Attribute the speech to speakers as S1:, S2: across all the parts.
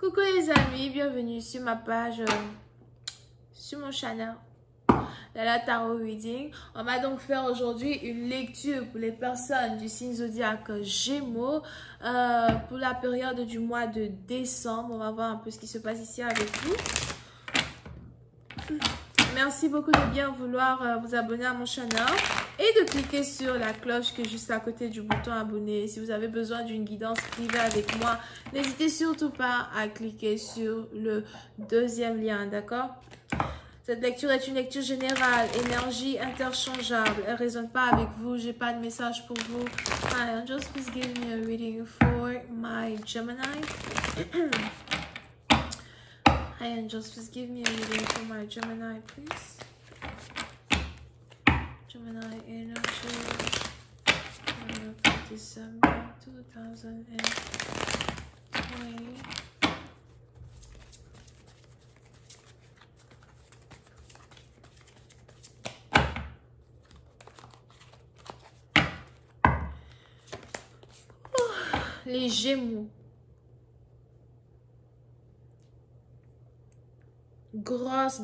S1: Coucou les amis, bienvenue sur ma page, sur mon channel Lala Tarot Reading. On va donc faire aujourd'hui une lecture pour les personnes du signe zodiaque Gémeaux pour la période du mois de décembre. On va voir un peu ce qui se passe ici avec vous. Merci beaucoup de bien vouloir vous abonner à mon channel et de cliquer sur la cloche qui est juste à côté du bouton abonner. Si vous avez besoin d'une guidance privée avec moi, n'hésitez surtout pas à cliquer sur le deuxième lien, d'accord? Cette lecture est une lecture générale, énergie interchangeable. Elle ne résonne pas avec vous, j'ai pas de message pour vous. Hi, angels, please give me a reading for my Gemini. Hi, angels, please give me a reading for my Gemini, please. Gemini energy, December 2020. Les Gémeaux. Grosse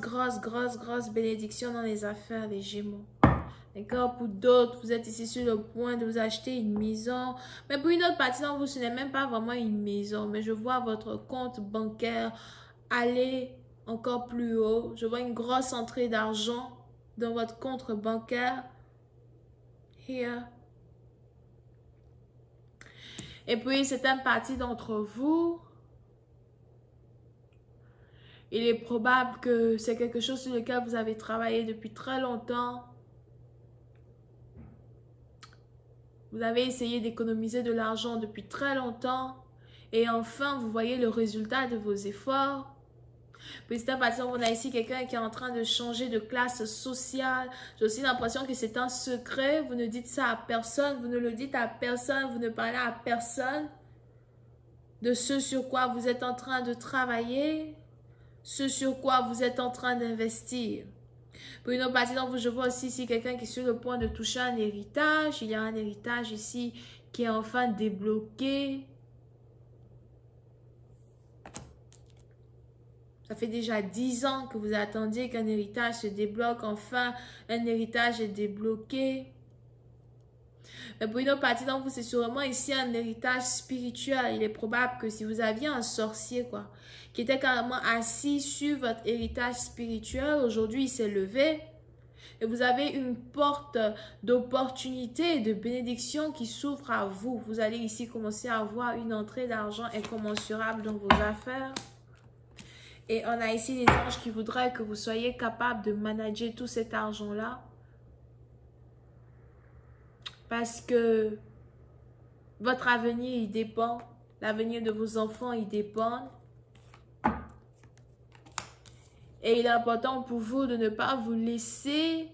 S1: bénédiction dans les affaires, les Gémeaux. D'accord? Pour d'autres, vous êtes ici sur le point de vous acheter une maison. Mais pour une autre partie d'entre vous, ce n'est même pas vraiment une maison. Mais je vois votre compte bancaire aller encore plus haut. Je vois une grosse entrée d'argent dans votre compte bancaire. Here. Et puis, certaines parties d'entre vous, il est probable que c'est quelque chose sur lequel vous avez travaillé depuis très longtemps. Vous avez essayé d'économiser de l'argent depuis très longtemps. Et enfin, vous voyez le résultat de vos efforts. Petit à petit, on a ici quelqu'un qui est en train de changer de classe sociale. J'ai aussi l'impression que c'est un secret. Vous ne dites ça à personne. Vous ne le dites à personne. Vous ne parlez à personne de ce sur quoi vous êtes en train de travailler. Ce sur quoi vous êtes en train d'investir. Pour une autre partie d'entre vous, je vois aussi ici quelqu'un qui est sur le point de toucher un héritage. Il y a un héritage ici qui est enfin débloqué. Ça fait déjà 10 ans que vous attendiez qu'un héritage se débloque. Enfin, un héritage est débloqué. Mais pour une autre partie d'entre vous, c'est sûrement ici un héritage spirituel. Il est probable que si vous aviez un sorcier, quoi, qui était carrément assis sur votre héritage spirituel, aujourd'hui il s'est levé. Et vous avez une porte d'opportunité et de bénédiction qui s'ouvre à vous. Vous allez ici commencer à avoir une entrée d'argent incommensurable dans vos affaires. Et on a ici les anges qui voudraient que vous soyez capable de manager tout cet argent-là. Parce que votre avenir, il dépend. L'avenir de vos enfants, il dépend. Et il est important pour vous de ne pas vous laisser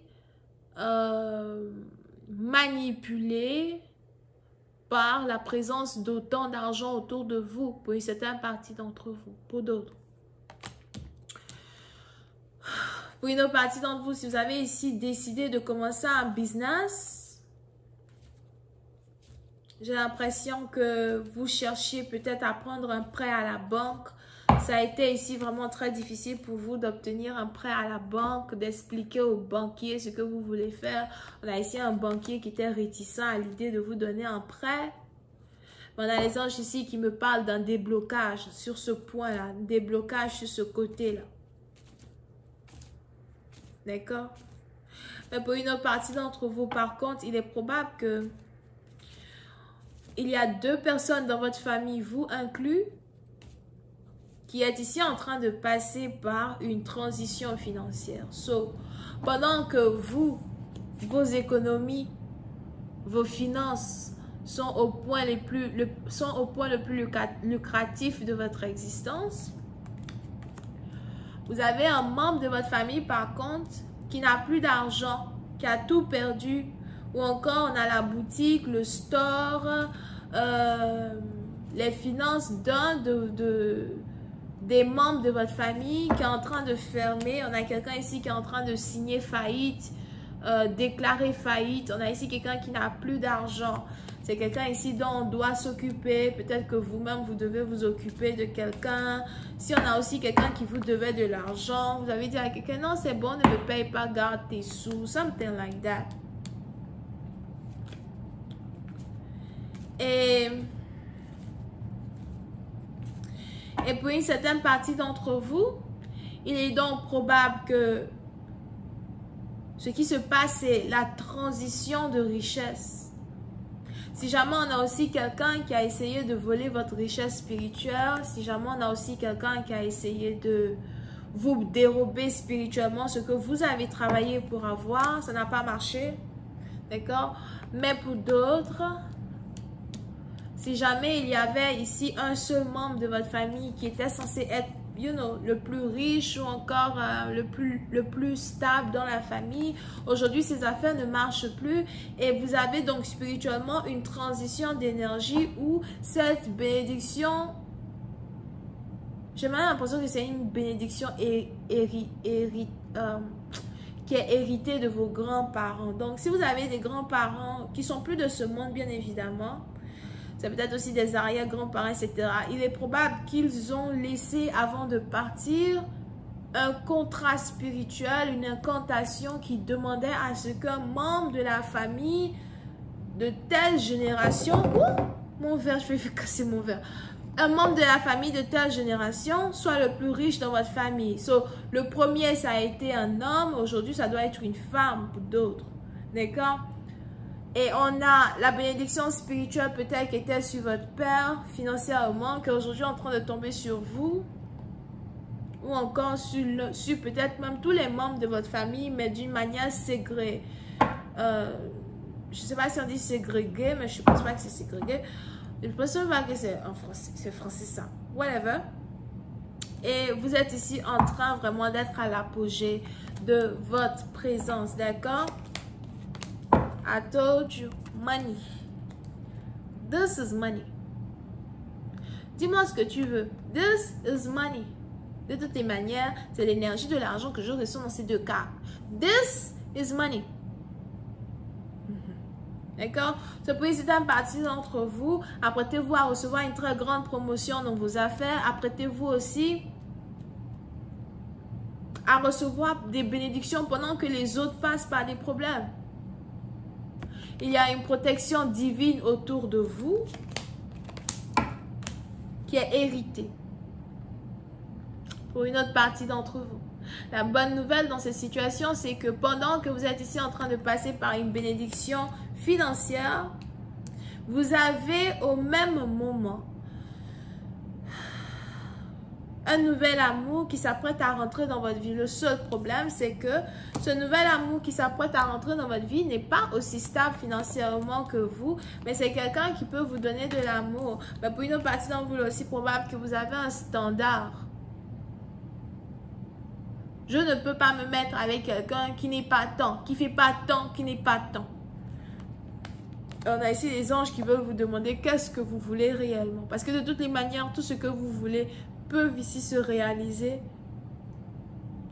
S1: manipuler par la présence d'autant d'argent autour de vous. Pour une certaine partie d'entre vous. Pour d'autres. Pour une autre partie d'entre vous, si vous avez ici décidé de commencer un business, j'ai l'impression que vous cherchiez peut-être à prendre un prêt à la banque. Ça a été ici vraiment très difficile pour vous d'obtenir un prêt à la banque, d'expliquer au banquier ce que vous voulez faire. On a ici un banquier qui était réticent à l'idée de vous donner un prêt. On a les anges ici qui me parlent d'un déblocage sur ce point-là, un déblocage sur ce côté-là. D'accord? Mais pour une autre partie d'entre vous, par contre, il est probable que il y a 2 personnes dans votre famille, vous inclus, qui êtes ici en train de passer par une transition financière. So, pendant que vous, vos économies, vos finances sont au point le plus lucratif de votre existence, vous avez un membre de votre famille, par contre, qui n'a plus d'argent, qui a tout perdu. Ou encore, on a la boutique, le store, les finances d'un des membres de votre famille qui est en train de fermer. On a quelqu'un ici qui est en train de signer faillite, déclarer faillite. On a ici quelqu'un qui n'a plus d'argent. C'est quelqu'un ici dont on doit s'occuper. Peut-être que vous-même, vous devez vous occuper de quelqu'un. Si on a aussi quelqu'un qui vous devait de l'argent, vous avez dit à quelqu'un, non, c'est bon, ne me paye pas, garde tes sous. Something like that. Et pour une certaine partie d'entre vous, il est donc probable que ce qui se passe, c'est la transition de richesse. Si jamais on a aussi quelqu'un qui a essayé de voler votre richesse spirituelle, si jamais on a aussi quelqu'un qui a essayé de vous dérober spirituellement ce que vous avez travaillé pour avoir, ça n'a pas marché, d'accord? Mais pour d'autres, si jamais il y avait ici un seul membre de votre famille qui était censé être, le plus riche ou encore le plus stable dans la famille, aujourd'hui ces affaires ne marchent plus et vous avez donc spirituellement une transition d'énergie où cette bénédiction, j'ai même l'impression que c'est une bénédiction qui est héritée de vos grands-parents. Donc si vous avez des grands-parents qui sont plus de ce monde, bien évidemment, c'est peut-être aussi des arrière-grands-parents, etc. Il est probable qu'ils ont laissé, avant de partir, un contrat spirituel, une incantation qui demandait à ce qu'un membre de la famille de telle génération... mon verre, je vais casser mon verre. Un membre de la famille de telle génération soit le plus riche dans votre famille. Le premier, ça a été un homme. Aujourd'hui, ça doit être une femme pour d'autres. D'accord? Et on a la bénédiction spirituelle peut-être qui était sur votre père financièrement, qui est aujourd'hui en train de tomber sur vous. Ou encore sur peut-être même tous les membres de votre famille, mais d'une manière ségrégée. Je ne sais pas si on dit ségrégé, mais je ne pense pas que c'est ségrégé. Je pense pas que c'est en français. C'est français ça. Whatever. Et vous êtes ici en train vraiment d'être à l'apogée de votre présence. D'accord? I told you, money. This is money. Dis-moi ce que tu veux. This is money. De toutes les manières, c'est l'énergie de l'argent que je reçois dans ces deux cas. This is money. D'accord? Ce peut être une partie d'entre vous. Apprêtez-vous à recevoir une très grande promotion dans vos affaires. Apprêtez-vous aussi à recevoir des bénédictions pendant que les autres passent par des problèmes. Il y a une protection divine autour de vous qui est héritée pour une autre partie d'entre vous. La bonne nouvelle dans cette situation, c'est que pendant que vous êtes ici en train de passer par une bénédiction financière, vous avez au même moment un nouvel amour qui s'apprête à rentrer dans votre vie. Le seul problème, c'est que ce nouvel amour qui s'apprête à rentrer dans votre vie n'est pas aussi stable financièrement que vous, mais c'est quelqu'un qui peut vous donner de l'amour. Mais pour une autre partie d'entre vous, il est aussi probable que vous avez un standard. Je ne peux pas me mettre avec quelqu'un qui n'est pas tant, qui ne fait pas tant, qui n'est pas tant. On a ici des anges qui veulent vous demander qu'est-ce que vous voulez réellement. Parce que de toutes les manières, tout ce que vous voulez peuvent ici se réaliser.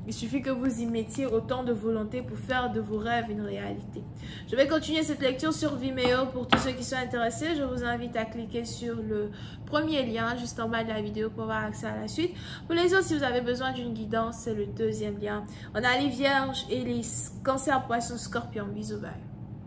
S1: Il suffit que vous y mettiez autant de volonté pour faire de vos rêves une réalité. Je vais continuer cette lecture sur Vimeo pour tous ceux qui sont intéressés. Je vous invite à cliquer sur le premier lien juste en bas de la vidéo pour avoir accès à la suite. Pour les autres, si vous avez besoin d'une guidance, c'est le deuxième lien. On a les vierges et les cancers, poissons, scorpions. Bisous, bye.